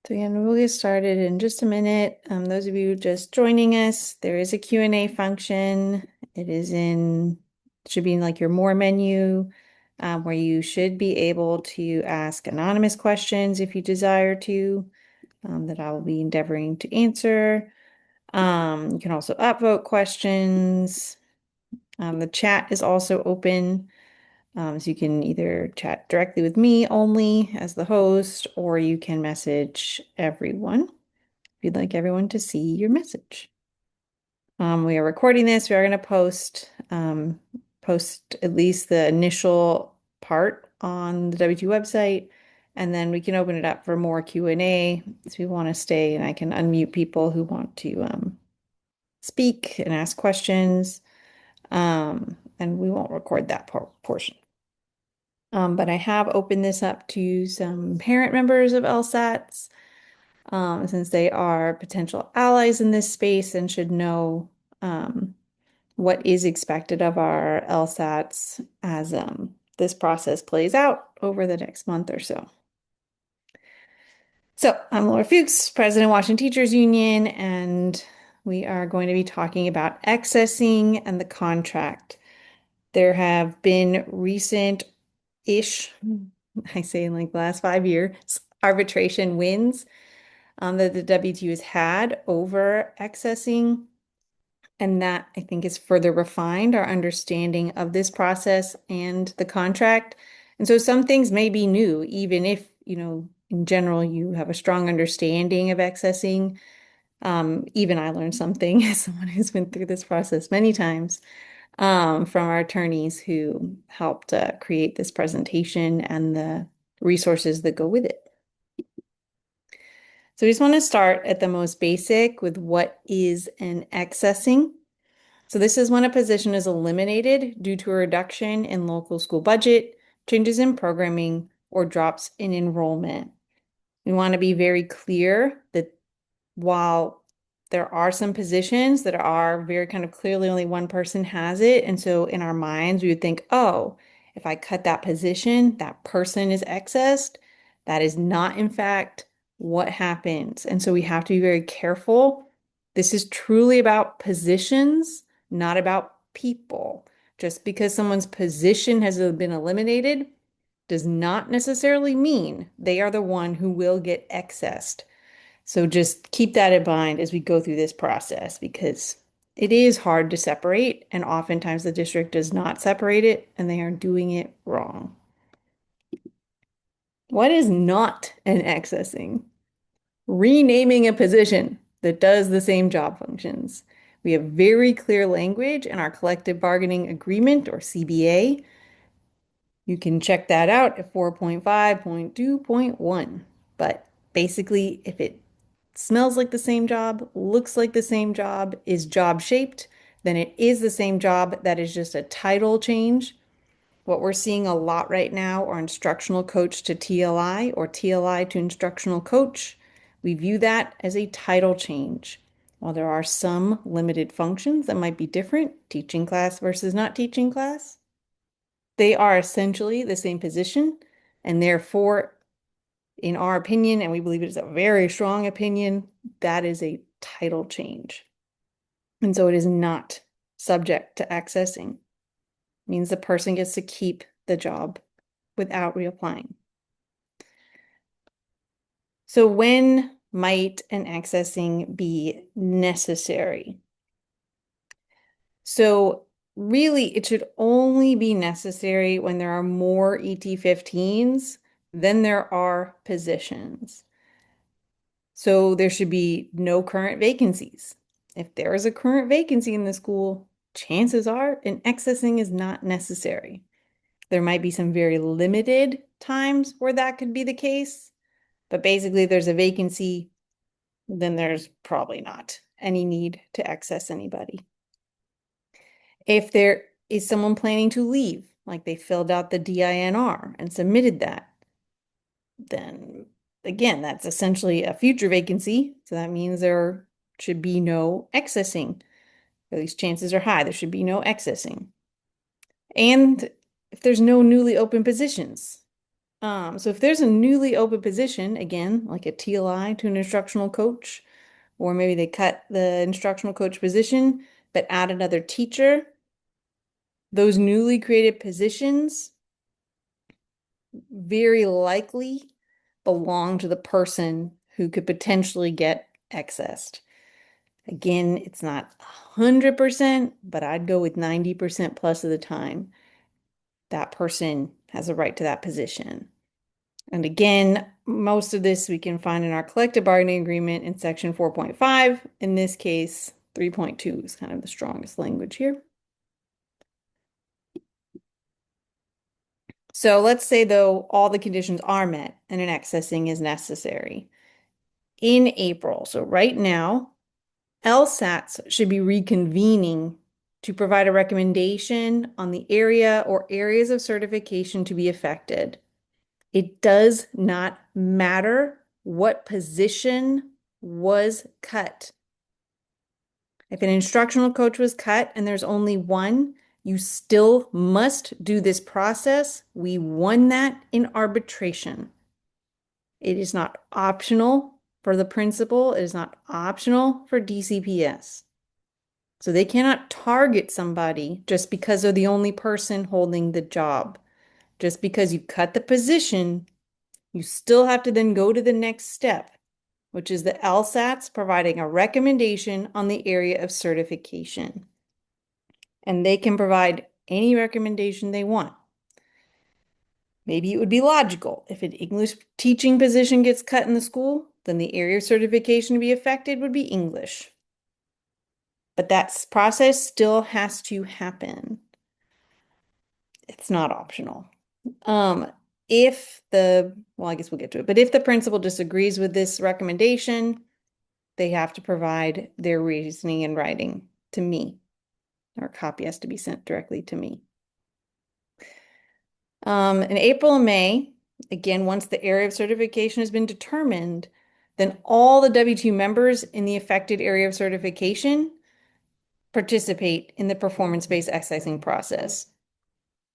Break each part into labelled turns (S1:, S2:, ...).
S1: So again, we'll get started in just a minute. Those of you just joining us, there is a Q&A function. It is should be in like your More menu, where you should be able to ask anonymous questions if you desire to, that I will be endeavoring to answer. You can also upvote questions. The chat is also open. So you can either chat directly with me only as the host, or you can message everyone if you'd like everyone to see your message. We are recording this. We are going to post at least the initial part on the WTU website, and then we can open it up for more Q&A if we want to stay, and I can unmute people who want to speak and ask questions. And we won't record that portion. But I have opened this up to some parent members of LSATs, since they are potential allies in this space and should know what is expected of our LSATs as this process plays out over the next month or so. So I'm Laura Fuchs, President, Washington Teachers Union, and we are going to be talking about accessing and the contract. There have been recent-ish, I say in like the last 5 years, arbitration wins that the WTU has had over accessing. And that I think has further refined our understanding of this process and the contract. And so some things may be new, even if, in general, you have a strong understanding of accessing. Even I learned something as someone who's been through this process many times, from our attorneys who helped create this presentation and the resources that go with it. So we just want to start at the most basic with what is an accessing. So this is when a position is eliminated due to a reduction in local school budget, changes in programming, or drops in enrollment. We want to be very clear that while there are some positions that are very kind of clearly only one person has it, and so in our minds we would think, oh, if I cut that position, that person is accessed. That is not, in fact, what happens. And so we have to be very careful. This is truly about positions, not about people. Just because someone's position has been eliminated does not necessarily mean they are the one who will get accessed. So just keep that in mind as we go through this process, because it is hard to separate, and oftentimes the district does not separate it and they are doing it wrong. What is not an accessing? Renaming a position that does the same job functions. We have very clear language in our collective bargaining agreement, or CBA. You can check that out at 4.5.2.1. But basically, if it smells like the same job, looks like the same job, is job shaped, then it is the same job. That is just a title change. What we're seeing a lot right now are instructional coach to TLI or TLI to instructional coach. We view that as a title change. While there are some limited functions that might be different, teaching class versus not teaching class, they are essentially the same position, and therefore, in our opinion, and we believe it is a very strong opinion, that is a title change. And so it is not subject to accessing. It means the person gets to keep the job without reapplying. So when might an accessing be necessary? So really, it should only be necessary when there are more ET15s than there are positions. So there should be no current vacancies. If there is a current vacancy in the school, chances are an accessing is not necessary. There might be some very limited times where that could be the case, but basically if there's a vacancy, then there's probably not any need to access anybody. If there is someone planning to leave, like they filled out the DINR and submitted that, then again, that's essentially a future vacancy. So that means there should be no accessing. At least chances are high there should be no accessing. And if there's no newly open positions, So if there's a newly open position, again, like a TLI to an instructional coach, or maybe they cut the instructional coach position, but add another teacher, those newly created positions very likely belong to the person who could potentially get accessed. Again, it's not 100%, but I'd go with 90% plus of the time that person has a right to that position. And again, most of this we can find in our collective bargaining agreement in section 4.5. In this case, 3.2 is kind of the strongest language here. So let's say, though, all the conditions are met and an accessing is necessary. In April, so right now, LSATs should be reconvening to provide a recommendation on the area or areas of certification to be affected. It does not matter what position was cut. If an instructional coach was cut and there's only one, you still must do this process. We won that in arbitration. It is not optional for the principal. It is not optional for DCPS. So they cannot target somebody just because they're the only person holding the job. Just because you cut the position, you still have to then go to the next step, which is the LSATs providing a recommendation on the area of certification. And they can provide any recommendation they want. Maybe it would be logical. If an English teaching position gets cut in the school, then the area of certification to be affected would be English. But that process still has to happen. It's not optional. Well, I guess we'll get to it, but if the principal disagrees with this recommendation, they have to provide their reasoning in writing to me, or a copy has to be sent directly to me. In April and May, again, once the area of certification has been determined, then all the WTU members in the affected area of certification participate in the performance-based accessing process.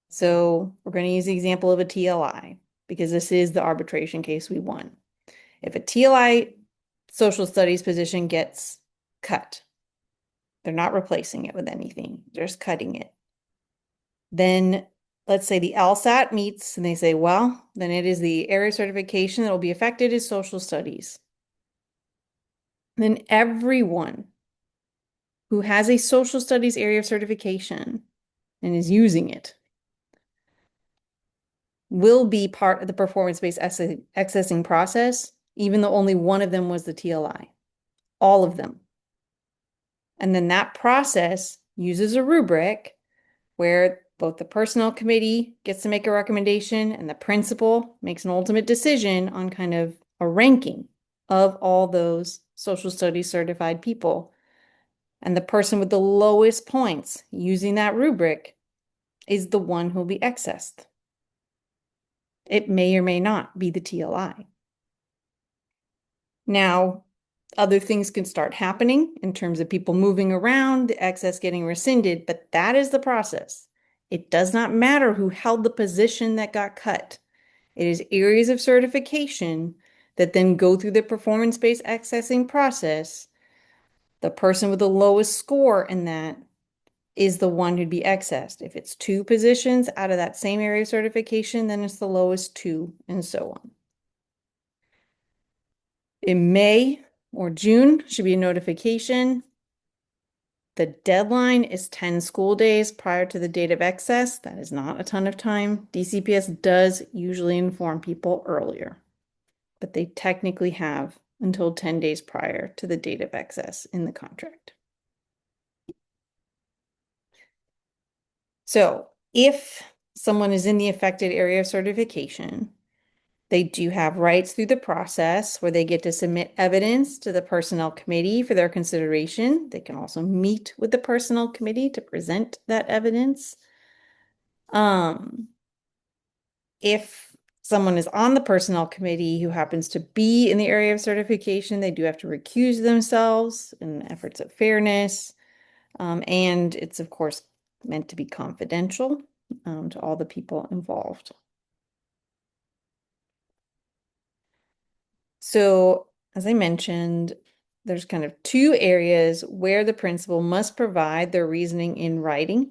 S1: So we're going to use the example of a TLI because this is the arbitration case we won. If a TLI social studies position gets cut, they're not replacing it with anything, they're just cutting it. Then let's say the LSAT meets and they say, well, then it is the area certification that will be affected is social studies. Then everyone who has a social studies area of certification and is using it will be part of the performance-based accessing process, even though only one of them was the TLI. All of them. And then that process uses a rubric where both the personnel committee gets to make a recommendation and the principal makes an ultimate decision on kind of a ranking of all those social studies certified people. And the person with the lowest points using that rubric is the one who will be accessed. It may or may not be the TLI. Now, other things can start happening in terms of people moving around, the access getting rescinded, but that is the process. It does not matter who held the position that got cut. It is areas of certification that then go through the performance-based accessing process. The person with the lowest score in that is the one who'd be accessed. If it's two positions out of that same area of certification, then it's the lowest two, and so on. In May or June should be a notification. The deadline is 10 school days prior to the date of excess. That is not a ton of time. DCPS does usually inform people earlier, but they technically have until 10 days prior to the date of excess in the contract. So if someone is in the affected area of certification, they do have rights through the process where they get to submit evidence to the personnel committee for their consideration. They can also meet with the personnel committee to present that evidence. If someone is on the personnel committee who happens to be in the area of certification, they do have to recuse themselves in efforts of fairness. And it's, of course, meant to be confidential to all the people involved. So, as I mentioned, there's kind of two areas where the principal must provide their reasoning in writing.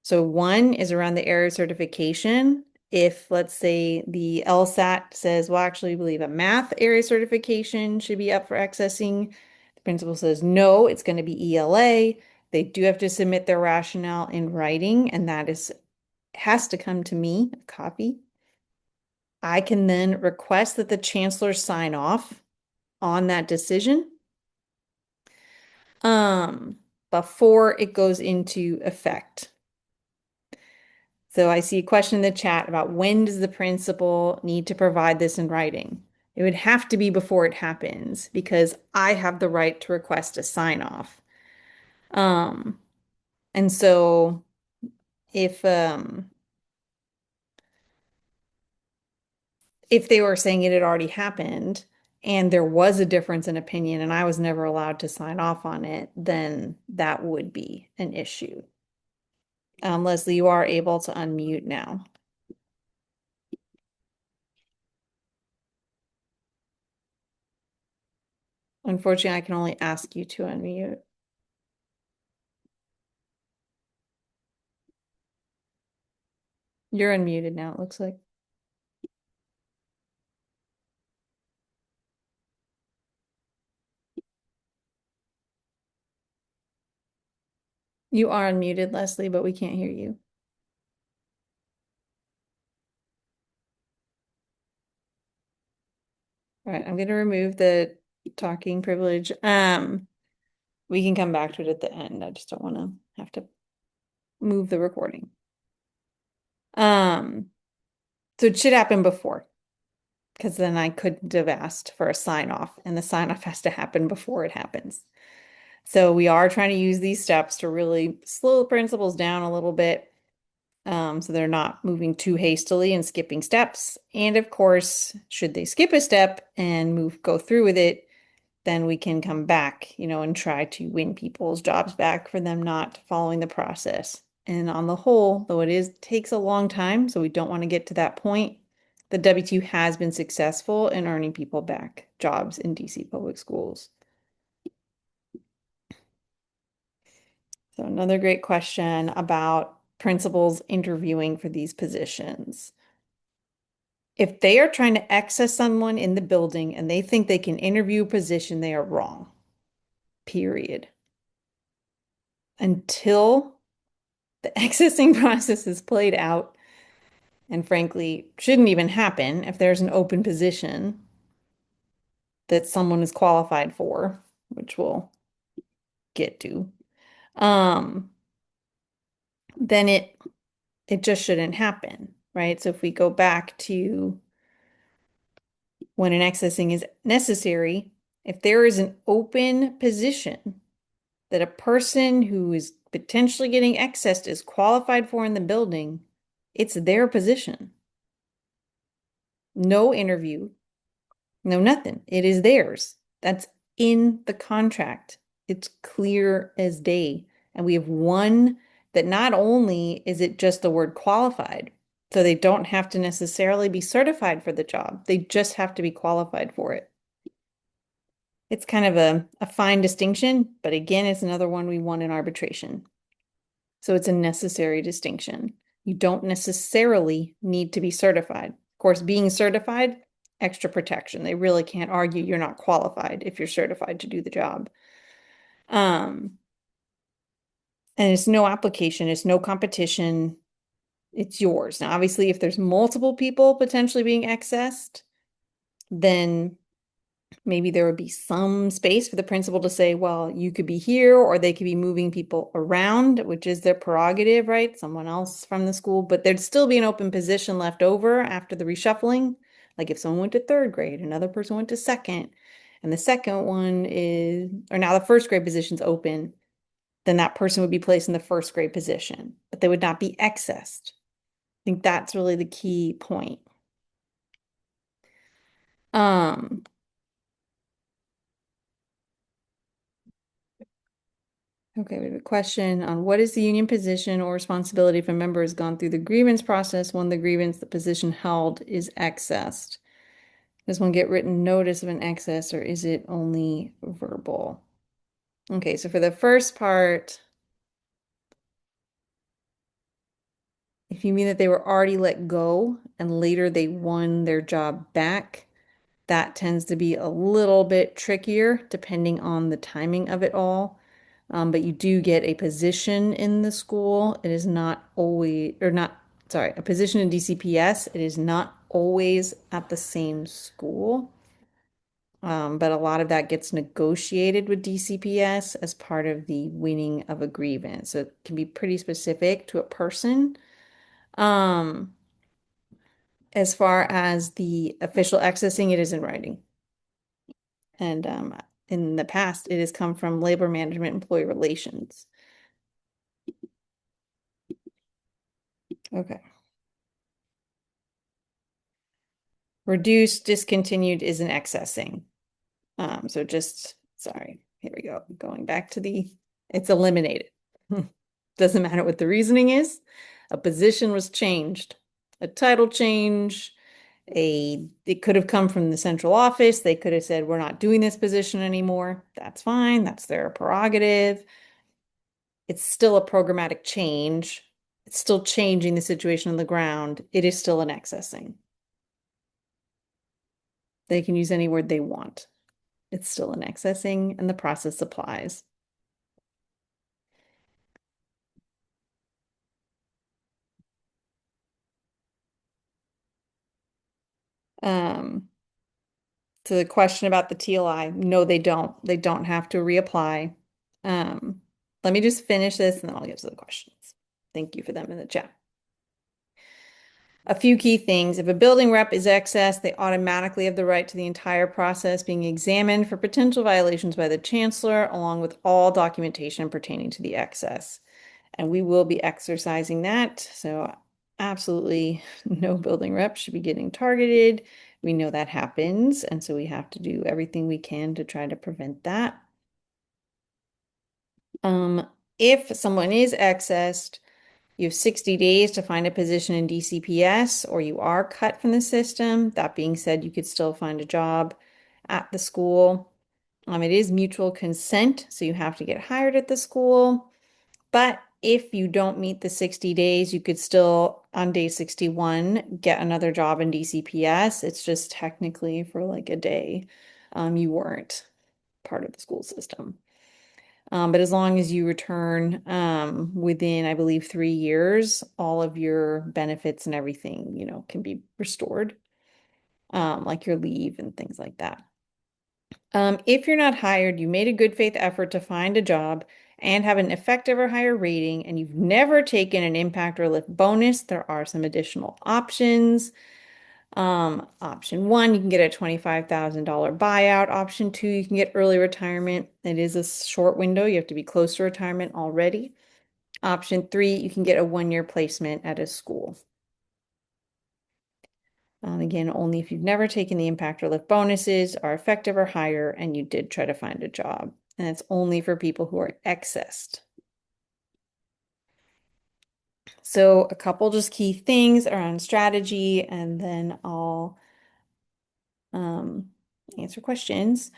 S1: So one is around the area certification. If, let's say, the LSAT says, well, actually, we believe a math area certification should be up for accessing, the principal says, no, it's going to be ELA. They do have to submit their rationale in writing, and that has to come to me, a copy. I can then request that the chancellor sign off on that decision before it goes into effect. So I see a question in the chat about when does the principal need to provide this in writing? It would have to be before it happens because I have the right to request a sign off. Um, and so if if they were saying it had already happened and there was a difference in opinion and I was never allowed to sign off on it, then that would be an issue. Leslie, you are able to unmute now. Unfortunately, I can only ask you to unmute. You're unmuted now, it looks like. You are unmuted, Leslie, but we can't hear you. All right, I'm going to remove the talking privilege. We can come back to it at the end. I just don't want to have to move the recording. So it should happen before, because then I couldn't have asked for a sign off, and the sign off has to happen before it happens. So we are trying to use these steps to really slow the principles down a little bit, so they're not moving too hastily and skipping steps. And of course, should they skip a step and go through with it, then we can come back, and try to win people's jobs back for them not following the process. And on the whole, though takes a long time, so we don't want to get to that point, the WTU has been successful in earning people back jobs in DC public schools. So another great question about principals interviewing for these positions. If they are trying to access someone in the building and they think they can interview a position, they are wrong. Period. Until the accessing process is played out, and frankly, shouldn't even happen if there's an open position that someone is qualified for, which we'll get to, then it just shouldn't happen, right? So if we go back to when an accessing is necessary, if there is an open position that a person who is potentially getting accessed is qualified for in the building, it's their position. No interview, no nothing. It is theirs. That's in the contract. It's clear as day. And we have one that not only is it just the word qualified, so they don't have to necessarily be certified for the job. They just have to be qualified for it. It's kind of a fine distinction, but again, it's another one we won in arbitration. So it's a necessary distinction. You don't necessarily need to be certified. Of course, being certified, extra protection. They really can't argue you're not qualified if you're certified to do the job. And it's no application, it's no competition. It's yours. Now, obviously, if there's multiple people potentially being accessed, then maybe there would be some space for the principal to say, well, you could be here, or they could be moving people around, which is their prerogative, right? Someone else from the school, but there'd still be an open position left over after the reshuffling. Like if someone went to third grade, another person went to second, and the second one or now the first grade position's open, then that person would be placed in the first grade position, but they would not be accessed. I think that's really the key point. Okay, we have a question on what is the union position or responsibility if a member has gone through the grievance process when the position held is accessed? Does one get written notice of an excess or is it only verbal? Okay, so for the first part, if you mean that they were already let go and later they won their job back, that tends to be a little bit trickier depending on the timing of it all. But you do get a position in the school. It is not always, or not, sorry, a position in DCPS. It is not always at the same school. But a lot of that gets negotiated with DCPS as part of the winning of a grievance. So it can be pretty specific to a person. Um, as far as the official accessing, it is in writing. And in the past, it has come from labor management, employee relations. Okay. Reduced, discontinued is an accessing. So just, sorry, here we go. Going back to it's eliminated. Doesn't matter what the reasoning is. A position was changed, a title change, it could have come from the central office. They could have said, we're not doing this position anymore. That's fine. That's their prerogative. It's still a programmatic change. It's still changing the situation on the ground. It is still an accessing. They can use any word they want. It's still an accessing and the process applies. Um, to the question about the TLI, no, they don't. They don't have to reapply. Um, let me just finish this and then I'll get to the questions. Thank you for them in the chat. A few key things. If a building rep is excess, they automatically have the right to the entire process being examined for potential violations by the chancellor, along with all documentation pertaining to the excess. And we will be exercising that. So absolutely no building rep should be getting targeted. We know that happens. And so we have to do everything we can to try to prevent that. If someone is accessed, you have 60 days to find a position in DCPS or you are cut from the system. That being said, you could still find a job at the school. It is mutual consent, so you have to get hired at the school. But if you don't meet the 60 days, you could still, on day 61, get another job in DCPS. It's just technically for like a day. You weren't part of the school system. But as long as you return within, I believe, 3 years, all of your benefits and everything, can be restored, like your leave and things like that. If you're not hired, you made a good faith effort to find a job and have an effective or higher rating, and you've never taken an impact or lift bonus, there are some additional options. Option one, you can get a $25,000 buyout. Option two, you can get early retirement. It is a short window. You have to be close to retirement already. Option three, you can get a 1-year placement at a school. Again, only if you've never taken the impact or lift bonuses, are effective or higher, and you did try to find a job. And it's only for people who are excessed. So a couple just key things around strategy, and then I'll answer questions.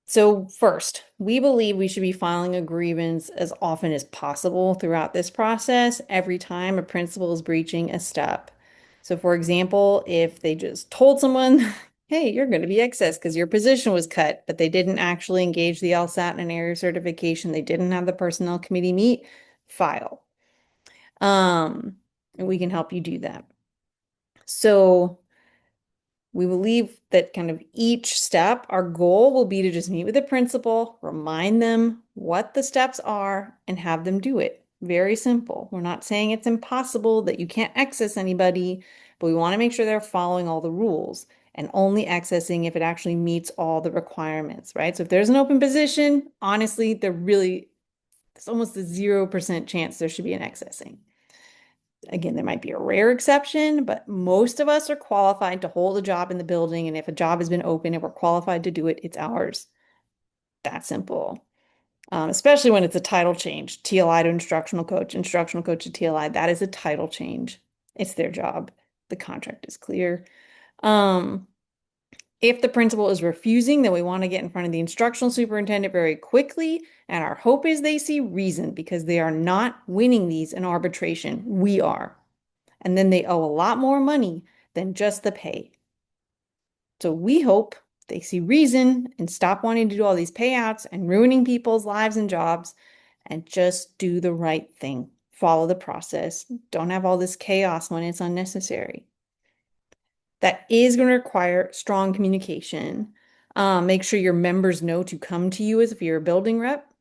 S1: So first, we believe we should be filing a grievance as often as possible throughout this process, every time a principal is breaching a step. So for example, if they just told someone, hey, you're going to be excess because your position was cut, but they didn't actually engage the LSAT and an area certification, they didn't have the personnel committee meet, file. And we can help you do that. So we believe that kind of each step, our goal will be to just meet with the principal, remind them what the steps are, and have them do it. Very simple. We're not saying it's impossible that you can't access anybody, but we want to make sure they're following all the rules and only accessing if it actually meets all the requirements, right? So if there's an open position, honestly, there's almost a 0% chance there should be an accessing. Again, there might be a rare exception, but most of us are qualified to hold a job in the building. And if a job has been open and we're qualified to do it, it's ours. That simple. Especially when it's a title change, TLI to instructional coach to TLI. That is a title change. It's their job. The contract is clear. Um, if the principal is refusing, then we want to get in front of the instructional superintendent very quickly. And our hope is they see reason because they are not winning these in arbitration. We are. And then they owe a lot more money than just the pay. So we hope they see reason and stop wanting to do all these payouts and ruining people's lives and jobs and just do the right thing. Follow the process. Don't have all this chaos when it's unnecessary. That is going to require strong communication. Make sure your members know to come to you as if you're a building rep.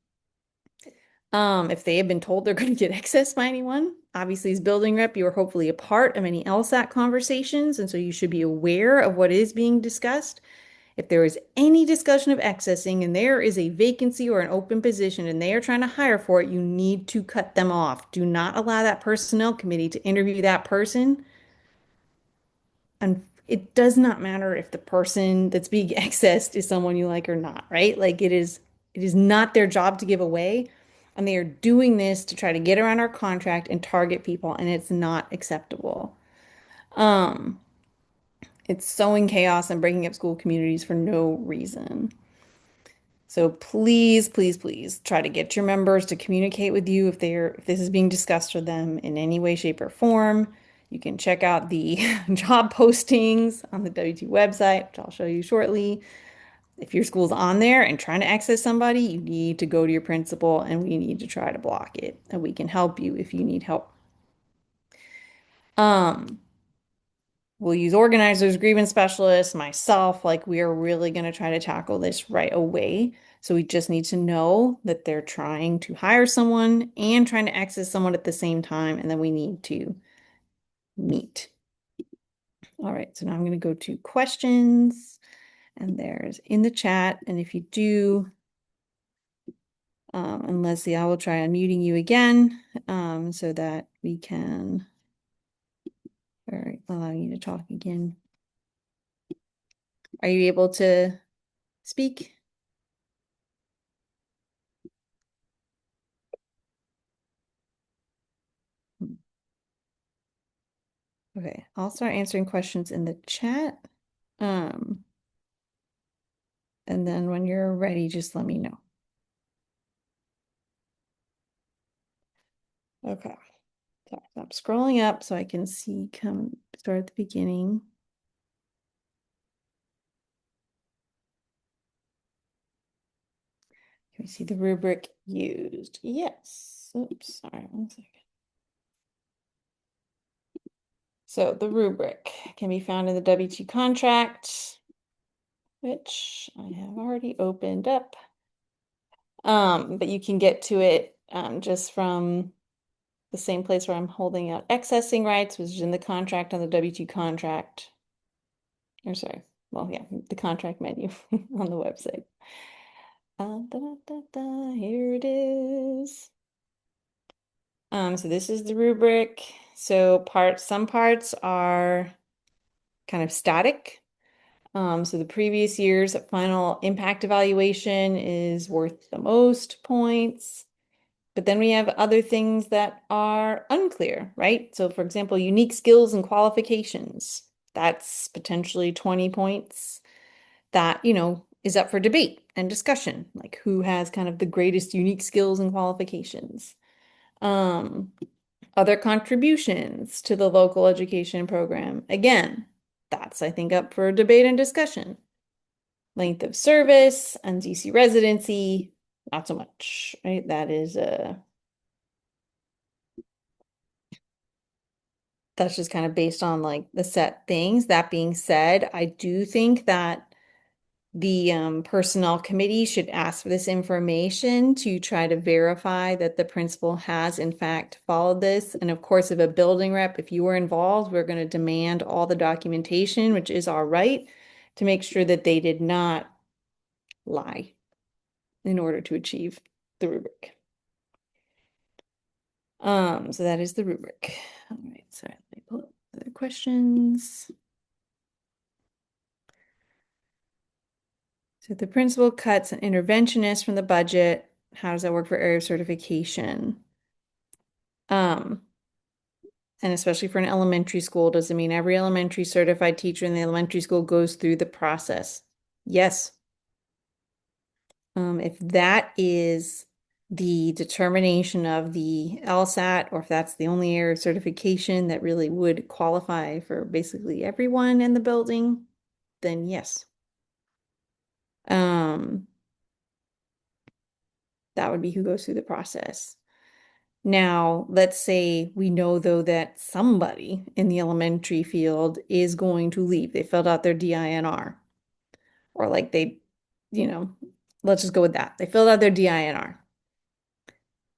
S1: If they have been told they're going to get access by anyone, obviously as building rep, you are hopefully a part of any LSAT conversations, and so you should be aware of what is being discussed. If there is any discussion of accessing and there is a vacancy or an open position and they are trying to hire for it, you need to cut them off. Do not allow that personnel committee to interview that person. And it does not matter if the person that's being accessed is someone you like or not, right? Like it is not their job to give away. And they are doing this to try to get around our contract and target people, and it's not acceptable. Um, it's sowing chaos and breaking up school communities for no reason. So please, please, please try to get your members to communicate with you if this is being discussed with them in any way, shape, or form. You can check out the job postings on the WTU website, which I'll show you shortly. If your school's on there and trying to access somebody, you need to go to your principal and we need to try to block it. And we can help you if you need help. Um, We'll use organizers, grievance specialists, myself. Like we are really going to try to tackle this right away. So we just need to know that they're trying to hire someone and trying to access someone at the same time. And then we need to meet. All right, so now I'm going to go to questions and there's in the chat. And if you do, and Leslie, I will try unmuting you again so that we can, all right, allow you to talk again. Are you able to speak? Okay, I'll start answering questions in the chat. Um, and then when you're ready, just let me know. Okay. So I'm scrolling up so I can see start at the beginning. Can we see the rubric used? Yes. Oops, sorry, 1 second. So the rubric can be found in the WTU contract, which I have already opened up. But you can get to it just from the same place where I'm holding out accessing rights, which is in the contract on the W2 contract. Or sorry, well, yeah, the contract menu on the website. Here it is. So this is the rubric. So some parts are kind of static. So the previous year's final impact evaluation is worth the most points. But then we have other things that are unclear, right? So for example, unique skills and qualifications, that's potentially 20 points that, is up for debate and discussion, like who has kind of the greatest unique skills and qualifications. Other contributions to the local education program. Again, that's, I think, up for debate and discussion. Length of service, NDC residency, not so much, right? That's just kind of based on like the set things. That being said, I do think that the personnel committee should ask for this information to try to verify that the principal has in fact followed this. And of course, if a building rep, if you were involved, we're going to demand all the documentation, which is our right, to make sure that they did not lie in order to achieve the rubric. So that is the rubric. All right, so let me pull up other questions. So the principal cuts an interventionist from the budget. How does that work for area of certification? and especially for an elementary school, does it mean every elementary certified teacher in the elementary school goes through the process? Yes. If that is the determination of the LSAT, or if that's the only area of certification that really would qualify for basically everyone in the building, then yes. Um, that would be who goes through the process. Now, let's say we know though that somebody in the elementary field is going to leave. They filled out their DINR, or like they, you know, let's just go with that. They filled out their DINR.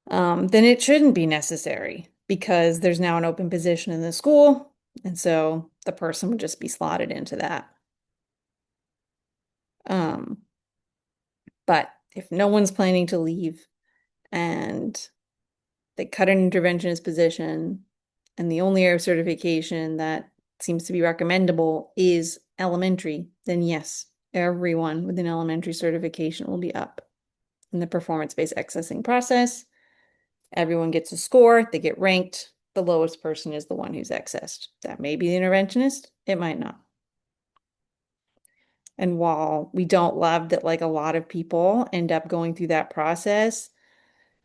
S1: Then it shouldn't be necessary because there's now an open position in the school. And so the person would just be slotted into that. Um, but if no one's planning to leave and they cut an interventionist position and the only area of certification that seems to be recommendable is elementary, then yes, everyone with an elementary certification will be up in the performance-based accessing process. Everyone gets a score, they get ranked. The lowest person is the one who's accessed. That may be the interventionist, it might not. And while we don't love that, like a lot of people end up going through that process,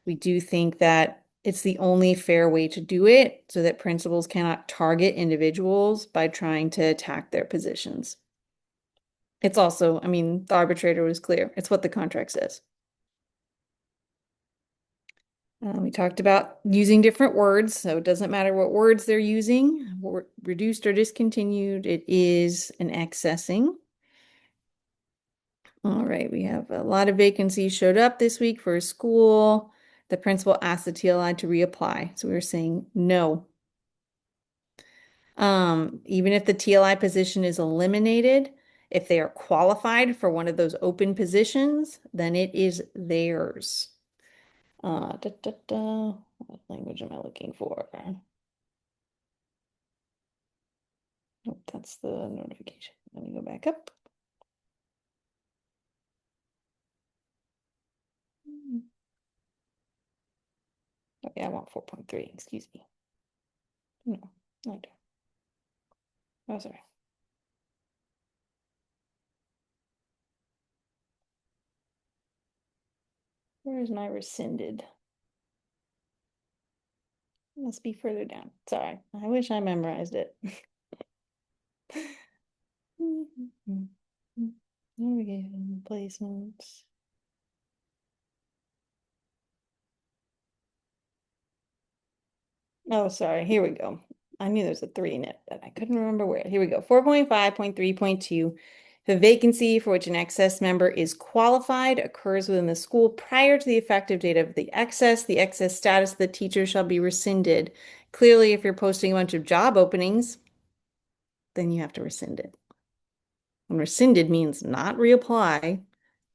S1: we do think that it's the only fair way to do it so that principals cannot target individuals by trying to attack their positions. It's also, I mean, the arbitrator was clear. It's what the contract says. We talked about using different words, so it doesn't matter what words they're using. Reduced or discontinued, it is an accessing. All right, we have a lot of vacancies showed up this week for a school. The principal asked the TLI to reapply, so we were saying no. Even if the TLI position is eliminated, if they are qualified for one of those open positions, then it is theirs. What language am I looking for? Nope, that's the notification. Let me go back up. Okay, I want 4.3, excuse me. No, I don't. Oh, sorry. Where is my rescinded? It must be further down. Sorry, I wish I memorized it. Navigation placements. Oh, sorry. Here we go. I knew there was a 3 in it, but I couldn't remember where. Here we go. 4.5.3.2. If a vacancy for which an excess member is qualified occurs within the school prior to the effective date of the excess status of the teacher shall be rescinded. Clearly, if you're posting a bunch of job openings, then you have to rescind it. And rescinded means not reapply.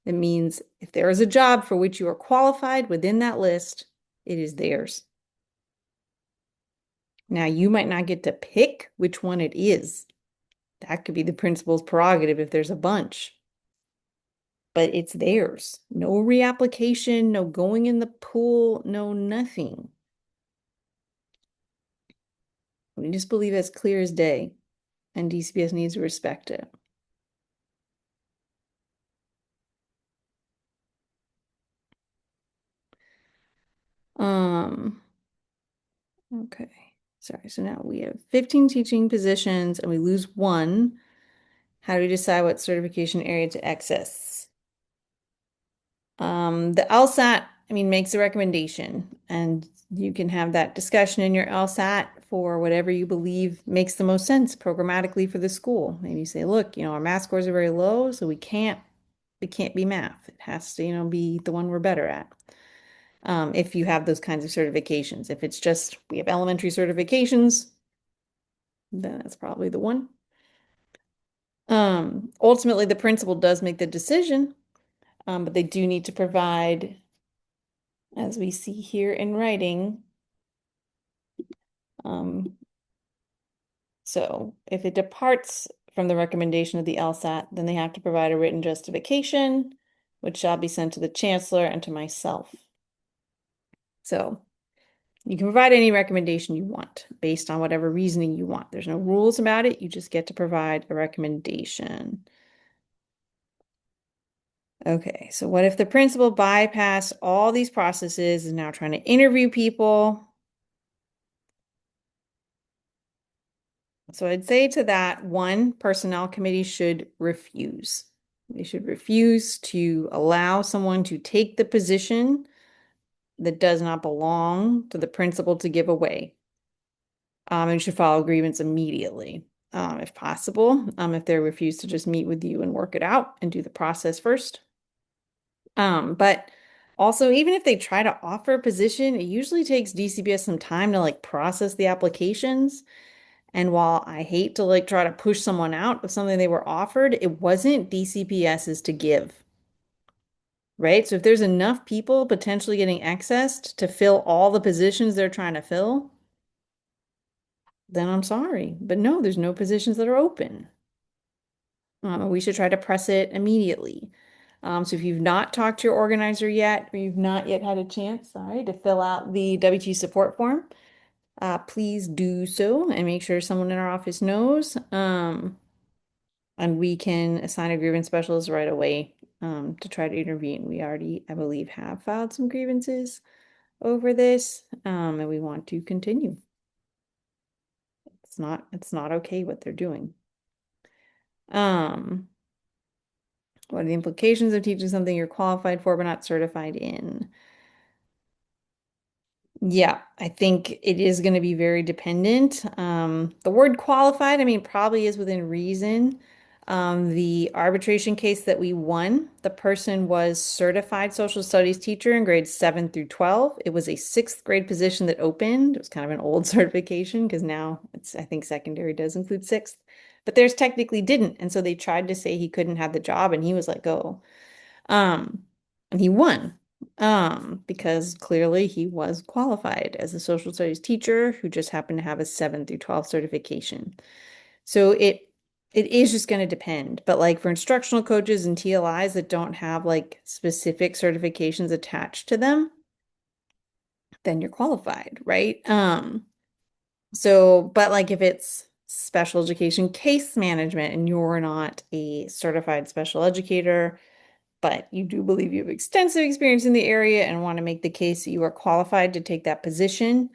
S1: It means if there is a job for which you are qualified within that list, it is theirs. Now, you might not get to pick which one it is. That could be the principal's prerogative if there's a bunch. But it's theirs. No reapplication, no going in the pool, no nothing. We just believe it's clear as day, and DCPS needs to respect it. Okay. Sorry, so now we have 15 teaching positions and we lose one. How do we decide what certification area to access? The LSAT, I mean, makes a recommendation, and you can have that discussion in your LSAT for whatever you believe makes the most sense programmatically for the school. Maybe you say, look, our math scores are very low, so we can't be math. It has to, be the one we're better at. If you have those kinds of certifications. If it's just we have elementary certifications, then that's probably the one. Ultimately, the principal does make the decision, but they do need to provide, as we see here in writing. So if it departs from the recommendation of the LSAT, then they have to provide a written justification, which shall be sent to the chancellor and to myself. So You can provide any recommendation you want based on whatever reasoning you want. There's no rules about it. You just get to provide a recommendation. Okay, so what if the principal bypassed all these processes, is now trying to interview people? So I'd say to that, one, personnel committee should refuse. They should refuse to allow someone to take the position that does not belong to the principal to give away. And should file a grievance immediately, if possible, if they refuse to just meet with you and work it out and do the process first. But also, even if they try to offer a position, it usually takes DCBS some time to like process the applications. And while I hate to like try to push someone out of something they were offered, it wasn't DCPS's to give, right? So if there's enough people potentially getting accessed to fill all the positions they're trying to fill, then I'm sorry. But no, there's no positions that are open. We should try to press it immediately. So if you've not talked to your organizer yet, or you've not yet had a chance, sorry, to fill out the WTU support form, please do so and make sure someone in our office knows. And we can assign a grievance specialist right away to try to intervene. We already, I believe, have filed some grievances over this, and we want to continue. It's not okay what they're doing. Um, what are the implications of teaching something you're qualified for but not certified in? Yeah, I think it is going to be very dependent. The word qualified, I mean, probably is within reason. The arbitration case that we won, the person was certified social studies teacher in grades 7 through 12. It was a sixth grade position that opened. It was kind of an old certification because now it's, I think secondary does include sixth, but theirs technically didn't. And so they tried to say he couldn't have the job and he was let go. Um, and he won because clearly he was qualified as a social studies teacher who just happened to have a 7 through 12 certification. So it is just going to depend. But like for instructional coaches and TLIs that don't have like specific certifications attached to them, then you're qualified, right? So, but like if it's special education case management and you're not a certified special educator, but you do believe you have extensive experience in the area and want to make the case that you are qualified to take that position,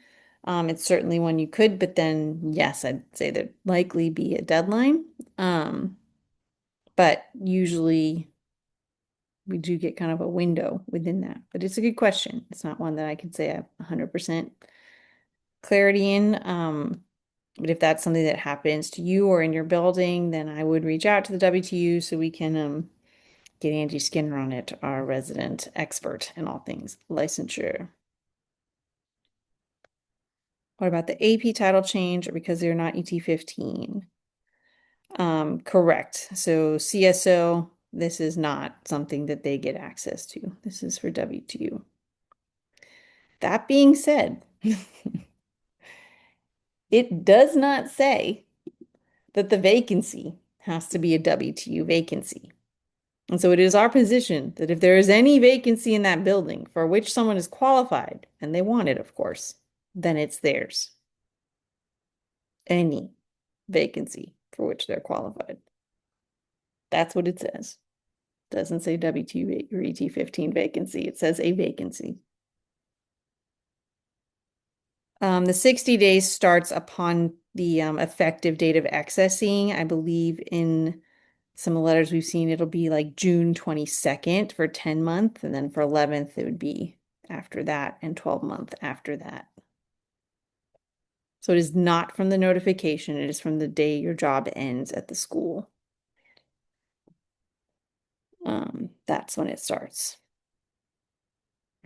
S1: it's certainly one you could, but then yes, I'd say there'd likely be a deadline. But usually we do get kind of a window within that. But it's a good question. It's not one that I can say I have 100% clarity in. But if that's something that happens to you or in your building, then I would reach out to the WTU so we can get Angie Skinner on it, our resident expert in all things licensure. What about the AP title change or because they're not ET15? Correct. So CSO, this is not something that they get access to. This is for WTU. That being said, it does not say that the vacancy has to be a WTU vacancy. And so it is our position that if there is any vacancy in that building for which someone is qualified, and they want it, of course, then it's theirs. Any vacancy for which they're qualified. That's what it says. It doesn't say W2 or ET15 vacancy. It says a vacancy. The 60 days starts upon the effective date of accessing. I believe in some of the letters we've seen, it'll be like June 22nd for 10 month, and then for 11th, it would be after that, and 12 month after that. So it is not from the notification, it is from the day your job ends at the school. That's when it starts.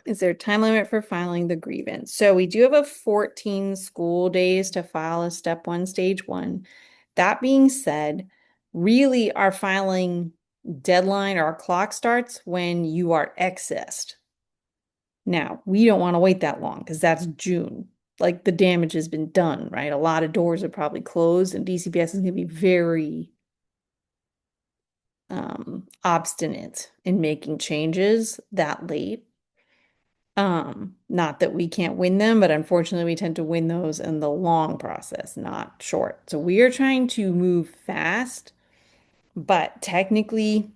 S1: Is there a time limit for filing the grievance? So we do have a 14 school days to file a step one, stage one. That being said, really our filing deadline or our clock starts when you are excessed. Now, we don't want to wait that long because that's June. Like the damage has been done, right? A lot of doors are probably closed, and DCPS is going to be very obstinate in making changes that late. Not that we can't win them, but unfortunately we tend to win those in the long process, not short. So we are trying to move fast, but technically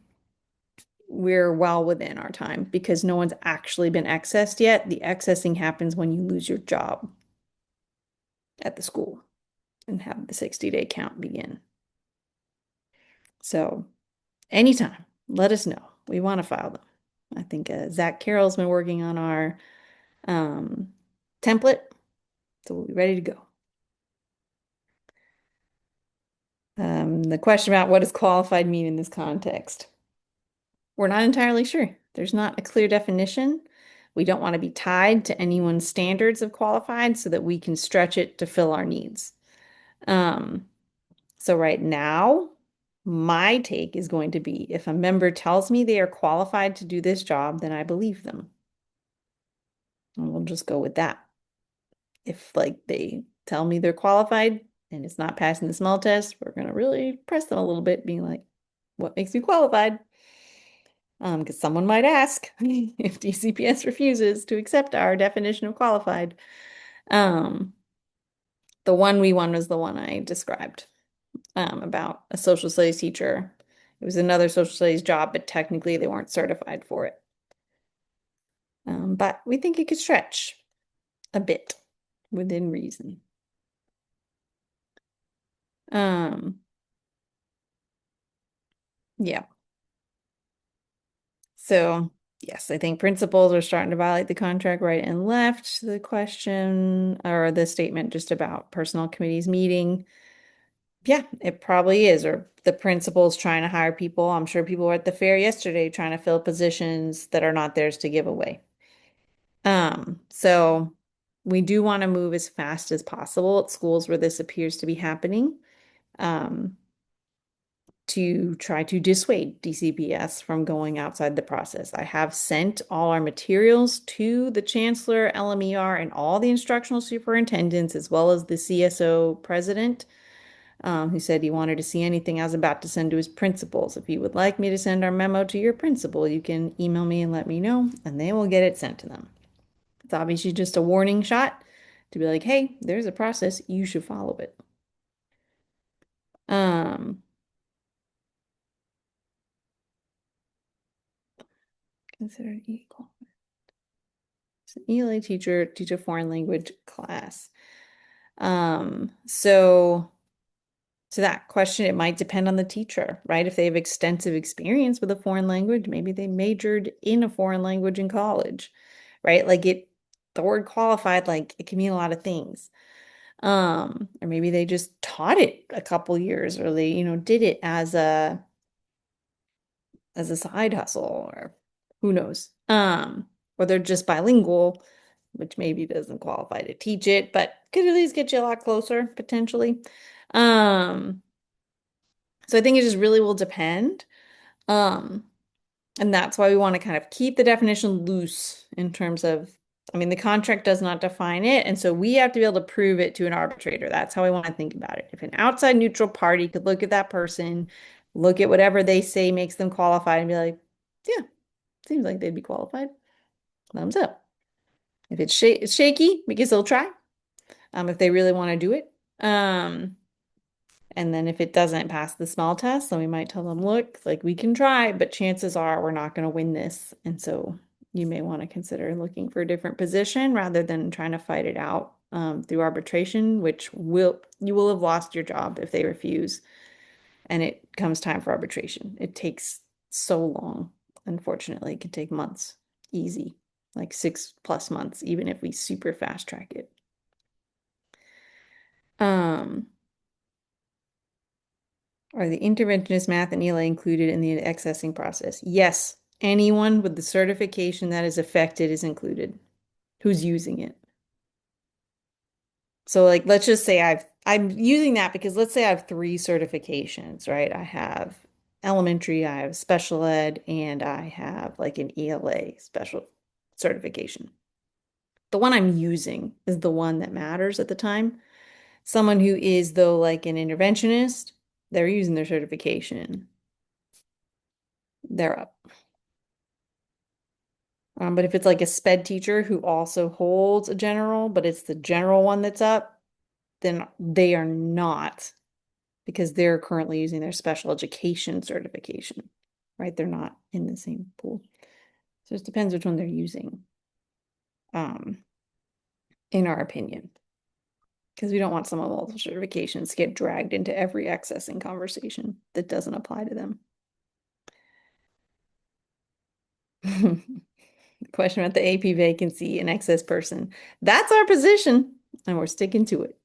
S1: we're well within our time because no one's actually been accessed yet. The accessing happens when you lose your job at the school and have the 60-day count begin. So anytime, let us know. We want to file them. I think Zach Carroll's been working on our um, template, so we'll be ready to go. The question about what does qualified mean in this context? We're not entirely sure. There's not a clear definition. We don't want to be tied to anyone's standards of qualified so that we can stretch it to fill our needs. Um, so right now, my take is going to be if a member tells me they are qualified to do this job, then I believe them. And we'll just go with that. If like they tell me they're qualified and it's not passing the smell test, we're gonna really press them a little bit, being like, what makes you qualified? Because someone might ask if DCPS refuses to accept our definition of qualified. Um, the one we won was the one I described about a social studies teacher. It was another social studies job, but technically they weren't certified for it. But we think it could stretch a bit within reason. Um, yeah. So, yes, I think principals are starting to violate the contract right and left. The question or the statement just about personnel committees meeting. Yeah, it probably is. Or the principals trying to hire people. I'm sure people were at the fair yesterday trying to fill positions that are not theirs to give away. So we do want to move as fast as possible at schools where this appears to be happening. Um, to try to dissuade DCPS from going outside the process. I have sent all our materials to the chancellor, LMER, and all the instructional superintendents, as well as the CSO president, who said he wanted to see anything I was about to send to his principals. If you would like me to send our memo to your principal, you can email me and let me know, and they will get it sent to them. It's obviously just a warning shot to be like, hey, there's a process, you should follow it. Um, Considered equal. It's an ELA teacher teach a foreign language class. So to that question, it might depend on the teacher, right? If they have extensive experience with a foreign language, maybe they majored in a foreign language in college, right? The word qualified, like it can mean a lot of things. Or maybe they just taught it a couple years or they, did it as a side hustle or who knows. Or they're just bilingual, which maybe doesn't qualify to teach it, but could at least get you a lot closer potentially. Um, so I think it just really will depend. Um, and that's why we want to kind of keep the definition loose in terms of, I mean, the contract does not define it, and so we have to be able to prove it to an arbitrator. That's how I want to think about it. If an outside neutral party could look at that person, look at whatever they say makes them qualified and be like, yeah, seems like they'd be qualified. Thumbs up. If it's shaky, we can still try. If they really want to do it. And then if it doesn't pass the smell test, then we might tell them, look, like we can try, but chances are we're not going to win this. And so you may want to consider looking for a different position rather than trying to fight it out through arbitration, which you will have lost your job if they refuse. And it comes time for arbitration. It takes so long. Unfortunately, it can take months, easy, like 6+ months, even if we super fast track it. Um, Are the interventionist math and ELA included in the accessing process? Yes, anyone with the certification that is affected is included. Who's using it? So like let's just say I'm using that because let's say I have 3 certifications, right? I have elementary, I have special ed, and I have like an ELA special certification. The one I'm using is the one that matters at the time. Someone who is though like an interventionist, they're using their certification. They're up. But if it's like a sped teacher who also holds a general, but it's the general one that's up, then they are not because they're currently using their special education certification, right? They're not in the same pool. So it depends which one they're using, um, in our opinion, because we don't want some of multiple certifications to get dragged into every accessing conversation that doesn't apply to them. Question about the AP vacancy and excess person. That's our position, and we're sticking to it.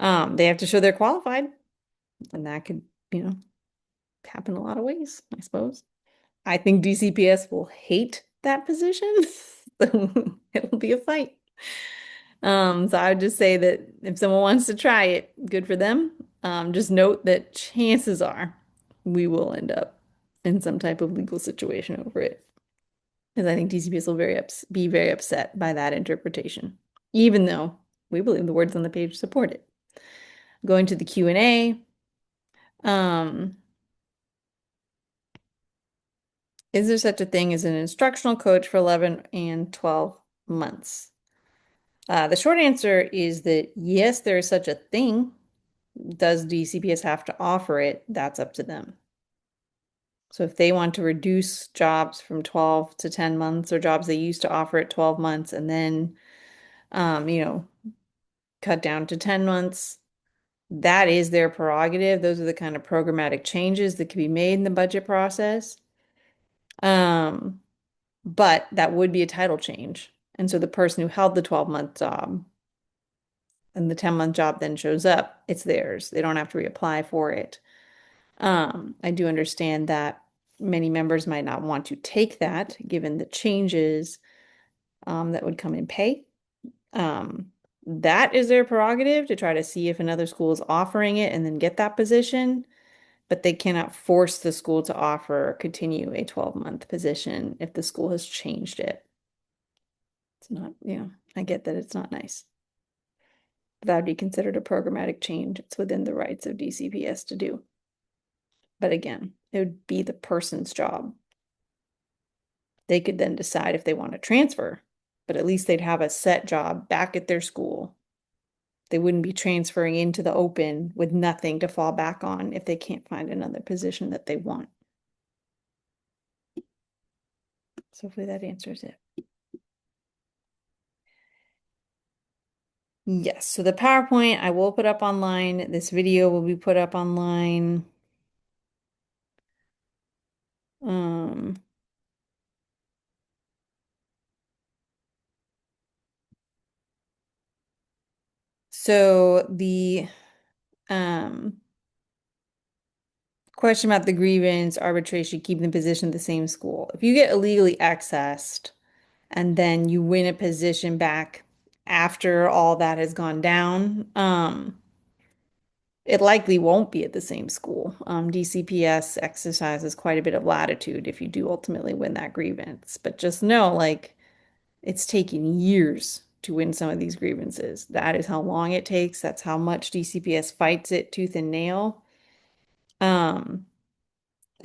S1: They have to show they're qualified, and that could, happen a lot of ways, I suppose. I think DCPS will hate that position, so it'll be a fight. So I would just say that if someone wants to try it, good for them. Just note that chances are we will end up in some type of legal situation over it. Because I think DCPS will be very upset by that interpretation, even though we believe the words on the page support it. Going to the Q&A, is there such a thing as an instructional coach for 11 and 12 months? The short answer is that yes, there is such a thing. Does DCPS have to offer it? That's up to them. So if they want to reduce jobs from 12 to 10 months or jobs they used to offer at 12 months and then, cut down to 10 months, that is their prerogative. Those are the kind of programmatic changes that can be made in the budget process. But that would be a title change. And so the person who held the 12-month job and the 10-month job then shows up, it's theirs. They don't have to reapply for it. I do understand that many members might not want to take that given the changes that would come in pay. That is their prerogative to try to see if another school is offering it and then get that position, but they cannot force the school to offer or continue a 12-month position if the school has changed it. It's not, I get that it's not nice. That would be considered a programmatic change. It's within the rights of DCPS to do. But again, it would be the person's job. They could then decide if they want to transfer, but at least they'd have a set job back at their school. They wouldn't be transferring into the open with nothing to fall back on if they can't find another position that they want. So hopefully that answers it. Yes, so the PowerPoint I will put up online. This video will be put up online. So the question about the grievance, arbitration, keeping the position at the same school. If you get illegally accessed and then you win a position back after all that has gone down, it likely won't be at the same school. DCPS exercises quite a bit of latitude if you do ultimately win that grievance. But just know, like, it's taken years to win some of these grievances. That is how long it takes. That's how much DCPS fights it tooth and nail. And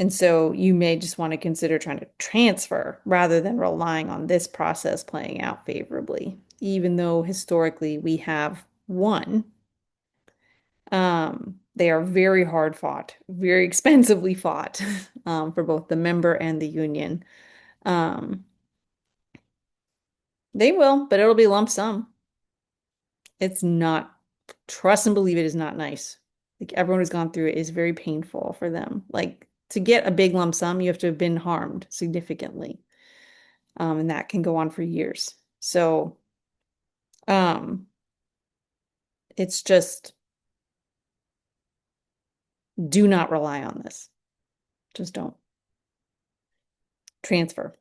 S1: so you may just want to consider trying to transfer rather than relying on this process playing out favorably, even though historically we have won. They are very hard fought, very expensively fought, for both the member and the union. Um, they will, but it'll be lump sum. It's not, trust and believe it is not nice. Like everyone who's gone through it is very painful for them. Like to get a big lump sum, you have to have been harmed significantly. And that can go on for years. So, um, it's just do not rely on this. Just don't transfer.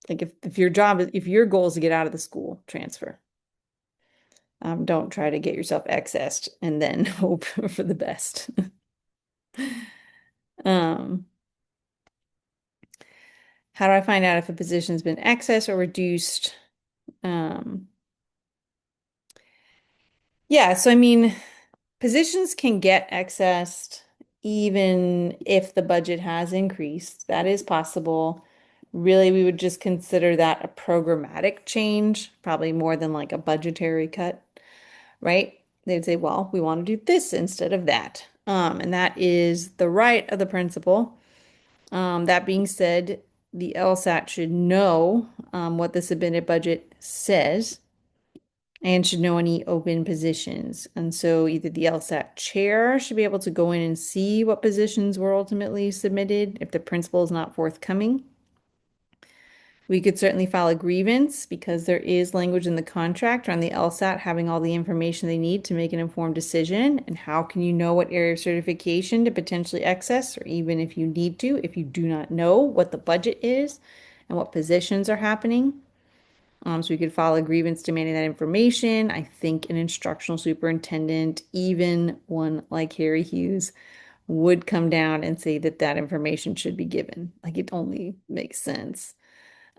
S1: Like if your goal is to get out of the school, transfer. Don't try to get yourself accessed and then hope for the best. Um, how do I find out if a position has been accessed or reduced? Yeah, so I mean, positions can get accessed even if the budget has increased. That is possible. Really, we would just consider that a programmatic change, probably more than like a budgetary cut, right? They'd say, well, we want to do this instead of that. And that is the right of the principal. That being said, the LSAT should know what the submitted budget says and should know any open positions. And so either the LSAT chair should be able to go in and see what positions were ultimately submitted if the principal is not forthcoming. We could certainly file a grievance because there is language in the contract on the LSAT having all the information they need to make an informed decision. And how can you know what area of certification to potentially access, or even if you need to, if you do not know what the budget is and what positions are happening? So we could file a grievance demanding that information. I think an instructional superintendent, even one like Harry Hughes, would come down and say that that information should be given. Like it only makes sense.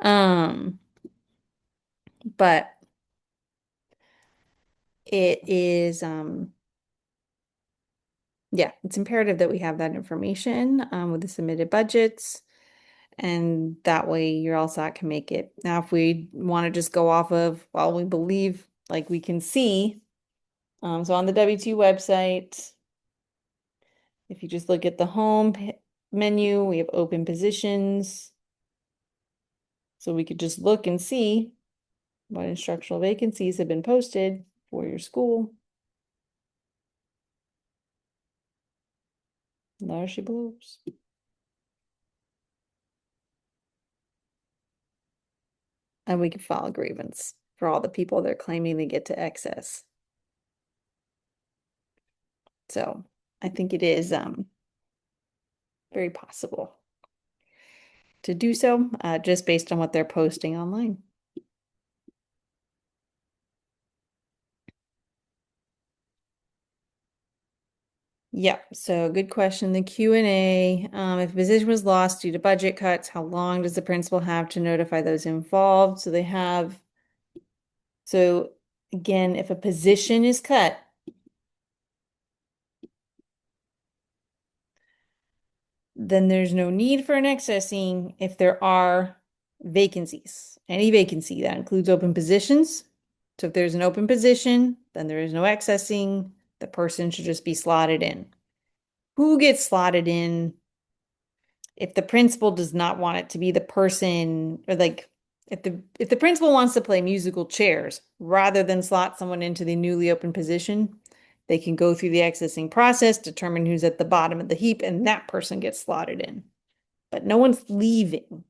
S1: Um, but it is, yeah, it's imperative that we have that information with the submitted budgets, and that way your LSAT can make it. Now, if we want to just go off of, well, we believe, like we can see, so on the WTU website, if you just look at the home menu, we have open positions. So we could just look and see what instructional vacancies have been posted for your school. There she blows. And we could file a grievance for all the people they're claiming they get to access. So I think it is very possible to do so just based on what they're posting online. Yeah, so good question. The Q&A, if a position was lost due to budget cuts, how long does the principal have to notify those involved? So they have, so again, if a position is cut, then there's no need for an accessing if there are vacancies. Any vacancy that includes open positions. So if there's an open position, then there is no accessing. The person should just be slotted in. Who gets slotted in if the principal does not want it to be the person, or like if the principal wants to play musical chairs rather than slot someone into the newly open position, they can go through the accessing process, determine who's at the bottom of the heap, and that person gets slotted in. But no one's leaving.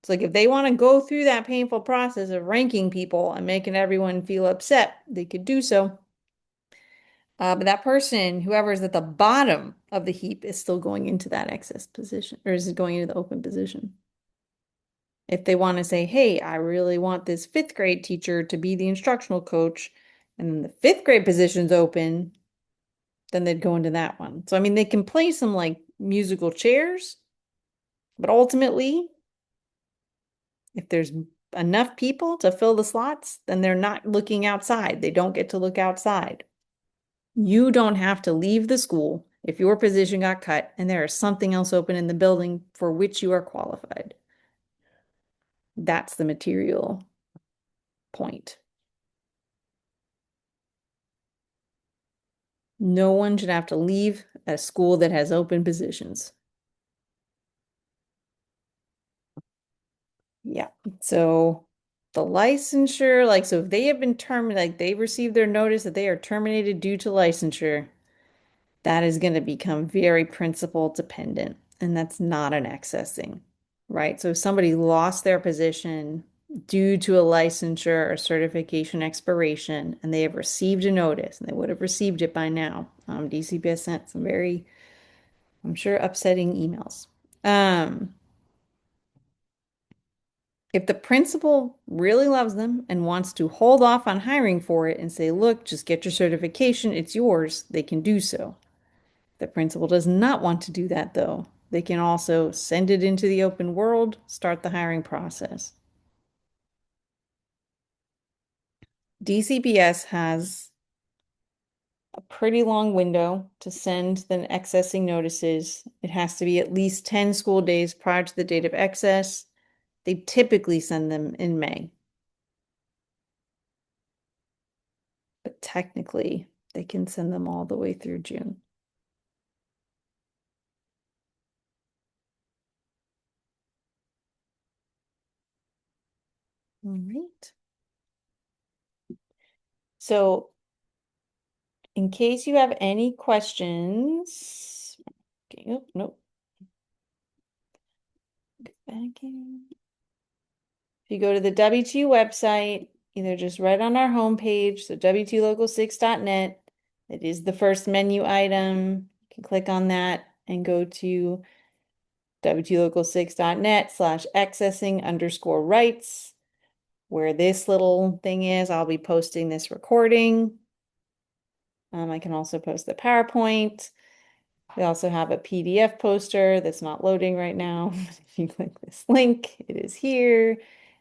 S1: It's like if they want to go through that painful process of ranking people and making everyone feel upset, they could do so. But that person, whoever's at the bottom of the heap, is still going into that excess position, or is going into the open position. If they want to say, hey, I really want this fifth grade teacher to be the instructional coach, and then the fifth grade position's open, then they'd go into that one. So, I mean, they can play some like musical chairs, but ultimately, if there's enough people to fill the slots, then they're not looking outside. They don't get to look outside. You don't have to leave the school if your position got cut and there is something else open in the building for which you are qualified. That's the material point. No one should have to leave a school that has open positions. Yeah. So the licensure, like, so if they have been terminated, like they received their notice that they are terminated due to licensure, that is going to become very principal dependent. And that's not an accessing, right? So if somebody lost their position due to a licensure or certification expiration and they have received a notice, and they would have received it by now, DCPS sent some very, I'm sure, upsetting emails. If the principal really loves them and wants to hold off on hiring for it and say, look, just get your certification, it's yours, they can do so. If the principal does not want to do that, though, they can also send it into the open world, start the hiring process. DCPS has a pretty long window to send the accessing notices. It has to be at least 10 school days prior to the date of access. They typically send them in May. But technically, they can send them all the way through June. All right. So in case you have any questions, okay, oh, nope. Go back in. If you go to the WTU website, either just right on our homepage, so WTUlocal6.net, it is the first menu item. You can click on that and go to WTUlocal6.net/accessing_rights, where this little thing is. I'll be posting this recording. I can also post the PowerPoint. We also have a PDF poster that's not loading right now. If you click this link, it is here.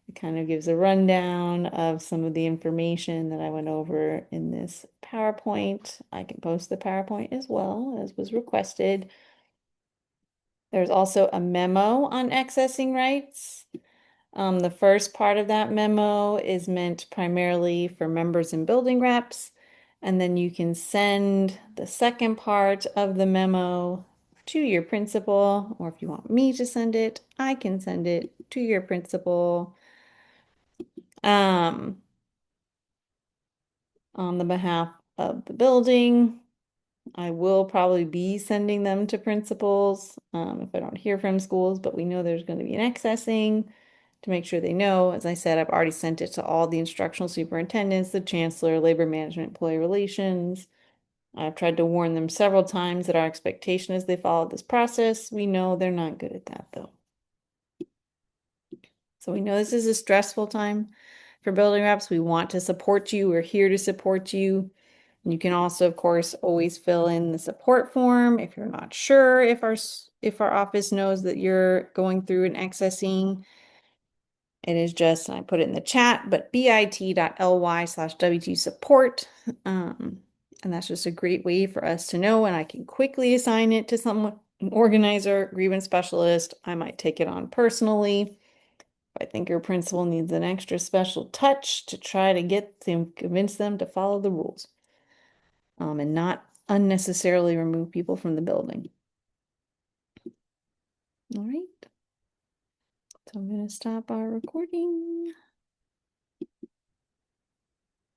S1: It kind of gives a rundown of some of the information that I went over in this PowerPoint. I can post the PowerPoint as well, as was requested. There's also a memo on accessing rights. The first part of that memo is meant primarily for members and building reps. And then you can send the second part of the memo to your principal, or if you want me to send it, I can send it to your principal on the behalf of the building. I will probably be sending them to principals if I don't hear from schools, but we know there's going to be an accessing to make sure they know. As I said, I've already sent it to all the instructional superintendents, the chancellor, labor management, employee relations. I've tried to warn them several times that our expectation is they follow this process. We know they're not good at that though. So we know this is a stressful time for building reps. We want to support you. We're here to support you. You can also, of course, always fill in the support form if you're not sure if our office knows that you're going through and accessing. It is just, I put it in the chat, but bit.ly/WT support. And that's just a great way for us to know, and I can quickly assign it to someone, an organizer, grievance specialist. I might take it on personally. I think your principal needs an extra special touch to try to get them, convince them to follow the rules, and not unnecessarily remove people from the building. All right. So I'm going to stop our recording.